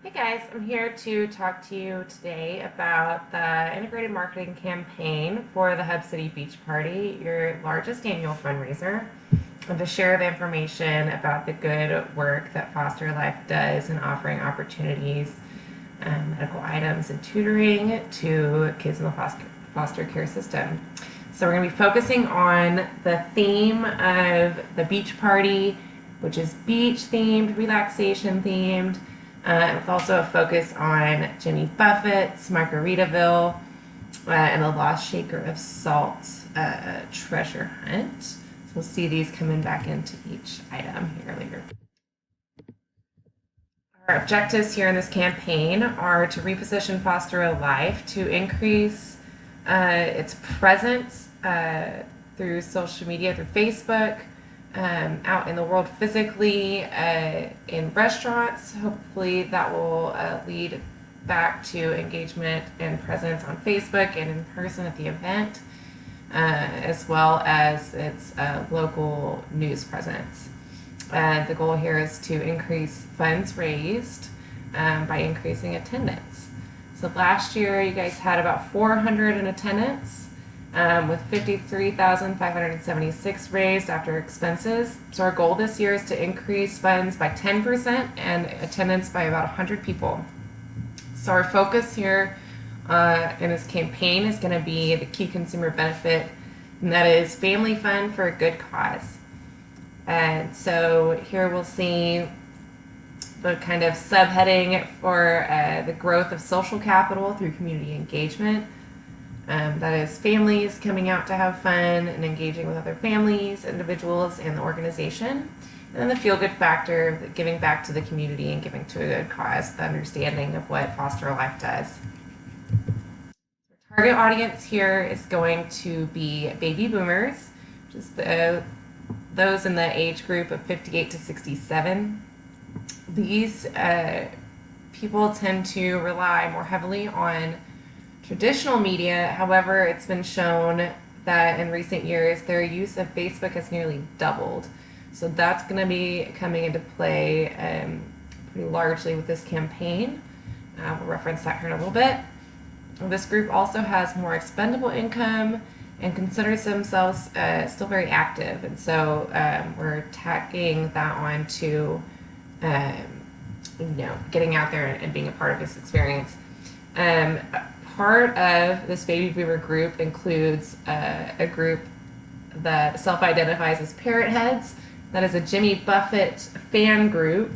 Hey guys, I'm here to talk to you today about the integrated marketing campaign for the Hub City Beach Party, your largest annual fundraiser, and to share the information about the good work that Foster Life does in offering opportunities, medical items, and tutoring to kids in the foster care system. So we're going to be focusing on the theme of the beach party, which is beach themed, relaxation themed, with also a focus on Jimmy Buffett's Margaritaville and the Lost Shaker of Salt treasure hunt. So we'll see these coming back into each item here later. Our objectives here in this campaign are to reposition Foster Life to increase its presence through social media, through Facebook, out in the world physically, in restaurants. Hopefully that will lead back to engagement and presence on Facebook and in person at the event, as well as its local news presence. The goal here is to increase funds raised by increasing attendance. So last year you guys had about 400 in attendance, with 53,576 raised after expenses. So our goal this year is to increase funds by 10% and attendance by about 100 people. So our focus here in this campaign is going to be the key consumer benefit, and that is family fun for a good cause. And so here we'll see the kind of subheading for the growth of social capital through community engagement. That is families coming out to have fun and engaging with other families, individuals, and the organization. And then the feel-good factor, giving back to the community and giving to a good cause, the understanding of what Foster Life does. Our target audience here is going to be baby boomers, which is those in the age group of 58 to 67. These people tend to rely more heavily on traditional media. However, it's been shown that in recent years their use of Facebook has nearly doubled. So that's going to be coming into play pretty largely with this campaign. We'll reference that here in a little bit. This group also has more expendable income and considers themselves still very active, and so we're tacking that on to getting out there and being a part of this experience. Part of this baby boomer group includes a group that self-identifies as parrot heads. That is a Jimmy Buffett fan group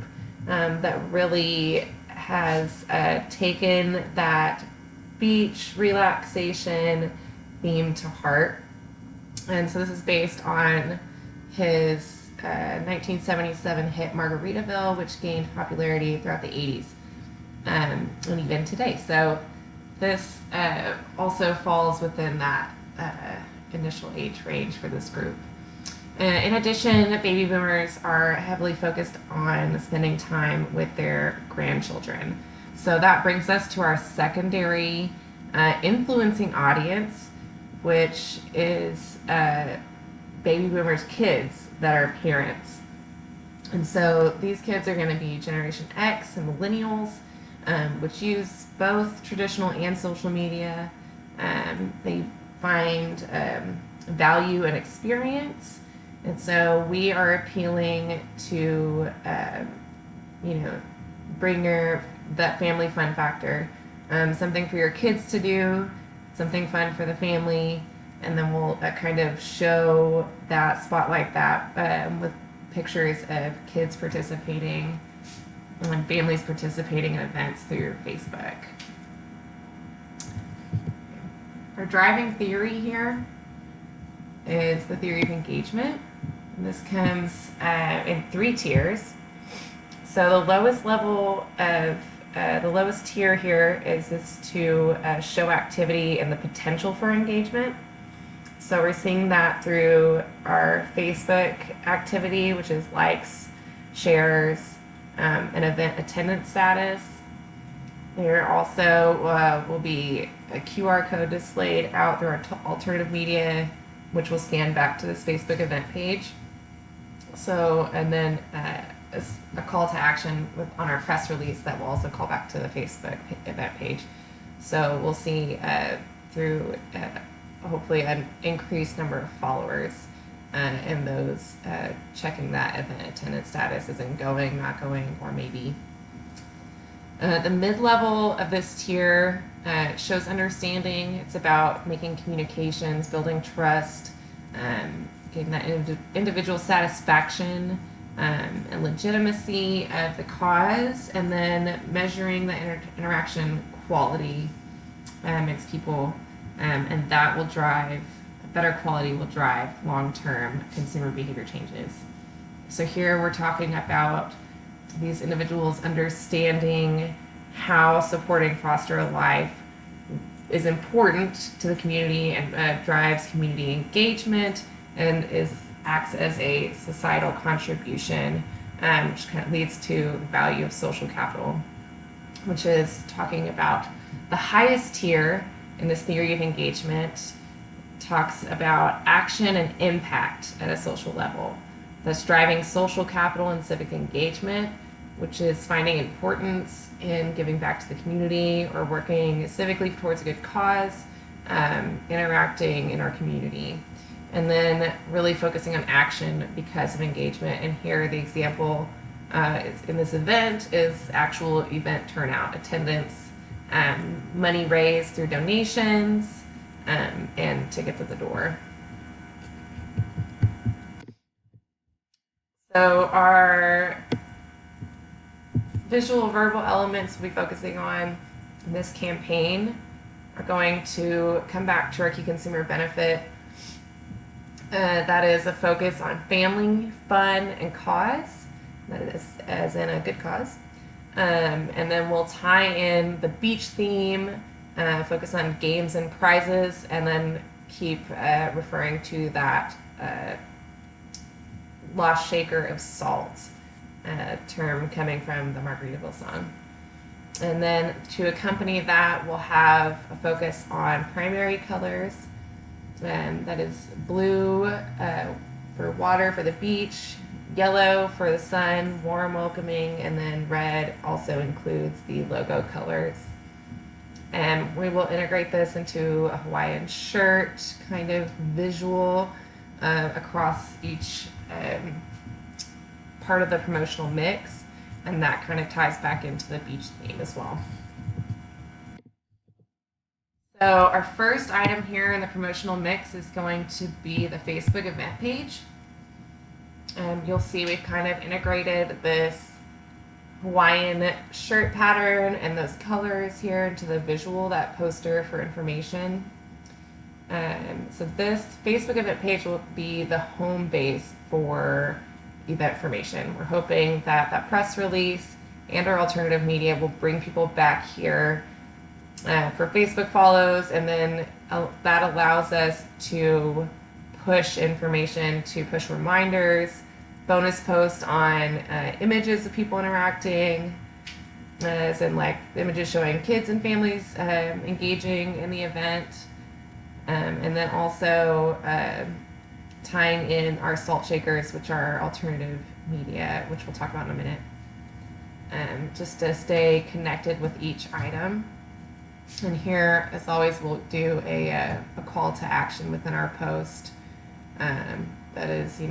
that really has taken that beach relaxation theme to heart. And so this is based on his 1977 hit Margaritaville, which gained popularity throughout the 80s and even today. So this also falls within that initial age range for this group. In addition, baby boomers are heavily focused on spending time with their grandchildren. So that brings us to our secondary influencing audience, which is baby boomers' kids that are parents. And so these kids are going to be Generation X and Millennials, which use both traditional and social media. They find value and experience, and so we are appealing to bring that family fun factor, something for your kids to do, something fun for the family, and then we'll kind of show that, spotlight that with pictures of kids participating and families participating in events through Facebook. Our driving theory here is the theory of engagement. And this comes in 3 tiers. So the lowest level of the lowest tier here is this to show activity and the potential for engagement. So we're seeing that through our Facebook activity, which is likes, shares, an event attendance status. There also will be a QR code displayed out through our alternative media, which will scan back to this Facebook event page. So, and then a call to action on our press release that will also call back to the Facebook event page. So we'll see through hopefully an increased number of followers and those checking that event attendance status as in going, not going, or maybe. The mid-level of this tier shows understanding. It's about making communications, building trust, getting that individual satisfaction and legitimacy of the cause, and then measuring the interaction quality amongst people, and that will drive, better quality will drive long-term consumer behavior changes. So here we're talking about these individuals understanding how supporting foster life is important to the community and drives community engagement and acts as a societal contribution, which kind of leads to the value of social capital, which is talking about the highest tier in this theory of engagement. Talks about action and impact at a social level. That's driving social capital and civic engagement, which is finding importance in giving back to the community or working civically towards a good cause, interacting in our community. And then really focusing on action because of engagement. And here the example in this event is actual event turnout, attendance, money raised through donations, and tickets at the door. So our visual verbal elements we'll be focusing on in this campaign are going to come back to our key consumer benefit. That is a focus on family, fun, and cause. That is as in a good cause. And then we'll tie in the beach theme, focus on games and prizes, and then keep referring to that lost shaker of salt term coming from the Margaritaville song. And then to accompany that, we'll have a focus on primary colors. That is blue for water for the beach, yellow for the sun, warm, welcoming, and then red also includes the logo colors. And we will integrate this into a Hawaiian shirt kind of visual across each part of the promotional mix, and that kind of ties back into the beach theme as well. So our first item here in the promotional mix is going to be the Facebook event page. You'll see we've kind of integrated this Hawaiian shirt pattern and those colors here into the visual, that poster for information. So this Facebook event page will be the home base for event information. We're hoping that that press release and our alternative media will bring people back here for Facebook follows, and then that allows us to push information, to push reminders, bonus posts on images of people interacting, as in like images showing kids and families engaging in the event, and then also tying in our salt shakers, which are alternative media, which we'll talk about in a minute, just to stay connected with each item. And here, as always, we'll do a call to action within our post. That is,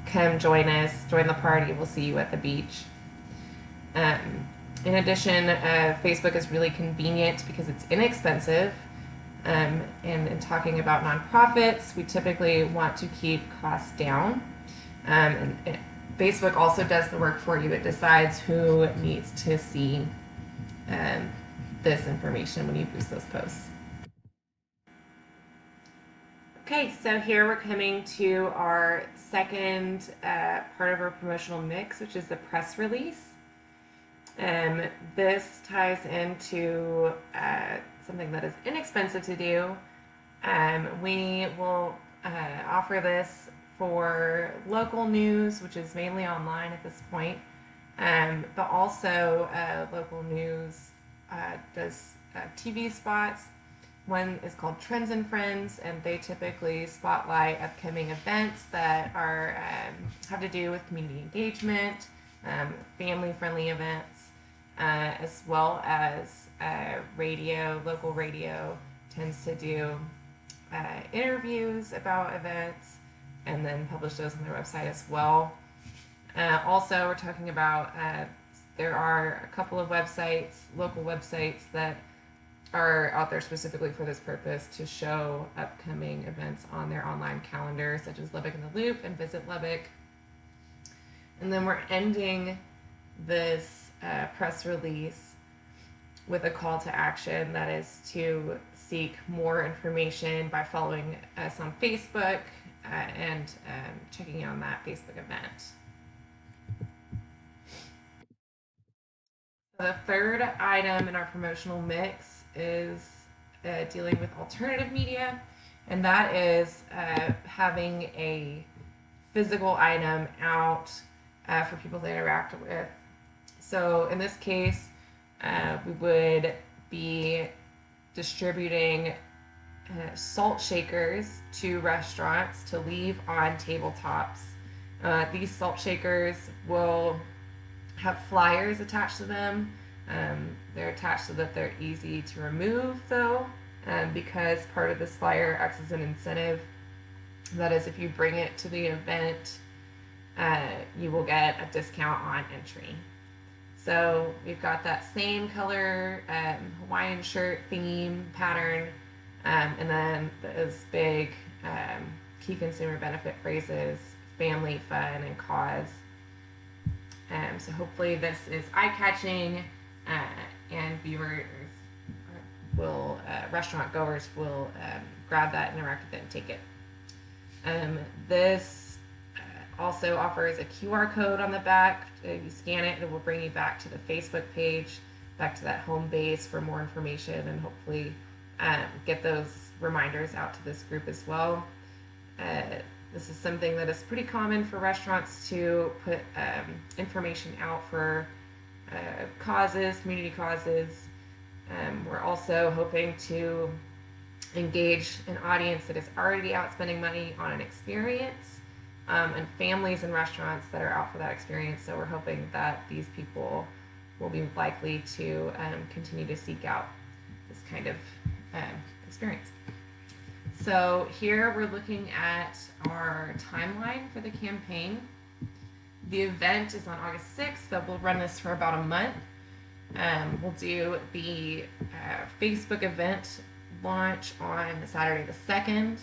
come join us, join the party, we'll see you at the beach. In addition, Facebook is really convenient because it's inexpensive. And in talking about nonprofits, we typically want to keep costs down. Facebook also does the work for you. It decides who needs to see this information when you boost those posts. Okay, so here we're coming to our second part of our promotional mix, which is the press release. This ties into something that is inexpensive to do. We will offer this for local news, which is mainly online at this point, but also local news does TV spots. One is called Trends and Friends, and they typically spotlight upcoming events that are have to do with community engagement, family-friendly events, as well as radio. Local radio tends to do interviews about events and then publish those on their website as well. Also, we're talking about there are a couple of websites, local websites, that are out there specifically for this purpose to show upcoming events on their online calendar, such as Lubbock in the Loop and Visit Lubbock. And then we're ending this press release with a call to action that is to seek more information by following us on Facebook and checking out on that Facebook event. The third item in our promotional mix is dealing with alternative media, and that is having a physical item out for people to interact with. So in this case, we would be distributing salt shakers to restaurants to leave on tabletops. These salt shakers will have flyers attached to them. They're attached so that they're easy to remove, though, because part of this flyer acts as an incentive. That is, if you bring it to the event, you will get a discount on entry. So we've got that same color Hawaiian shirt theme pattern, and then those big key consumer benefit phrases: family, fun, and cause. So hopefully this is eye-catching, and viewers will, restaurant goers will grab that, interact with it, and take it. This also offers a QR code on the back. If you scan it, it will bring you back to the Facebook page, back to that home base for more information, and hopefully get those reminders out to this group as well. This is something that is pretty common for restaurants to put information out for causes, community causes. We're also hoping to engage an audience that is already out spending money on an experience, and families and restaurants that are out for that experience. So we're hoping that these people will be likely to continue to seek out this kind of experience. So here we're looking at our timeline for the campaign. The event is on August 6th, so we'll run this for about a month. We'll do the Facebook event launch on Saturday the 2nd.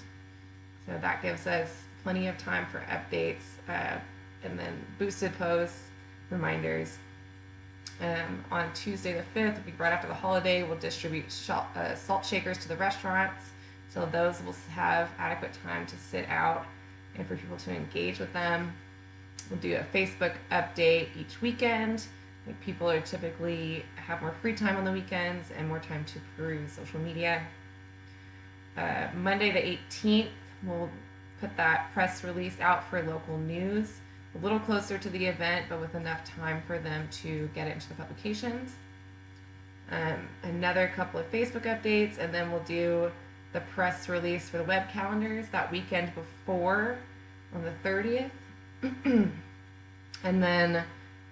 So that gives us plenty of time for updates, and then boosted posts, reminders. On Tuesday the 5th, right after the holiday, we'll distribute salt shakers to the restaurants. So those will have adequate time to sit out and for people to engage with them. We'll do a Facebook update each weekend. I think people are typically have more free time on the weekends and more time to peruse social media. Monday the 18th, we'll put that press release out for local news, a little closer to the event, but with enough time for them to get it into the publications. Another couple of Facebook updates, and then we'll do the press release for the web calendars that weekend before, on the 30th. And then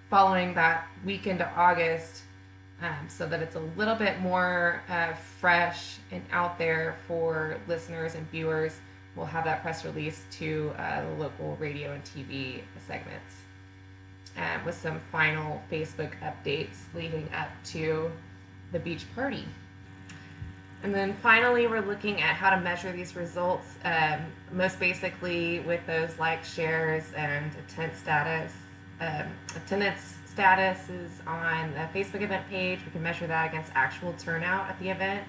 following that weekend of August, so that it's a little bit more fresh and out there for listeners and viewers, we'll have that press release to the local radio and TV segments, with some final Facebook updates leading up to the beach party. And then finally, we're looking at how to measure these results, most basically with those likes, shares, and attendance status is on the Facebook event page. We can measure that against actual turnout at the event,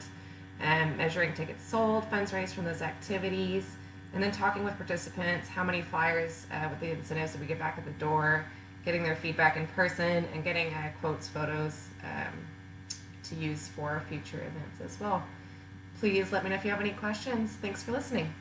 measuring tickets sold, funds raised from those activities, and then talking with participants, how many flyers with the incentives that we get back at the door, getting their feedback in person, and getting quotes, photos to use for future events as well. Please let me know if you have any questions. Thanks for listening.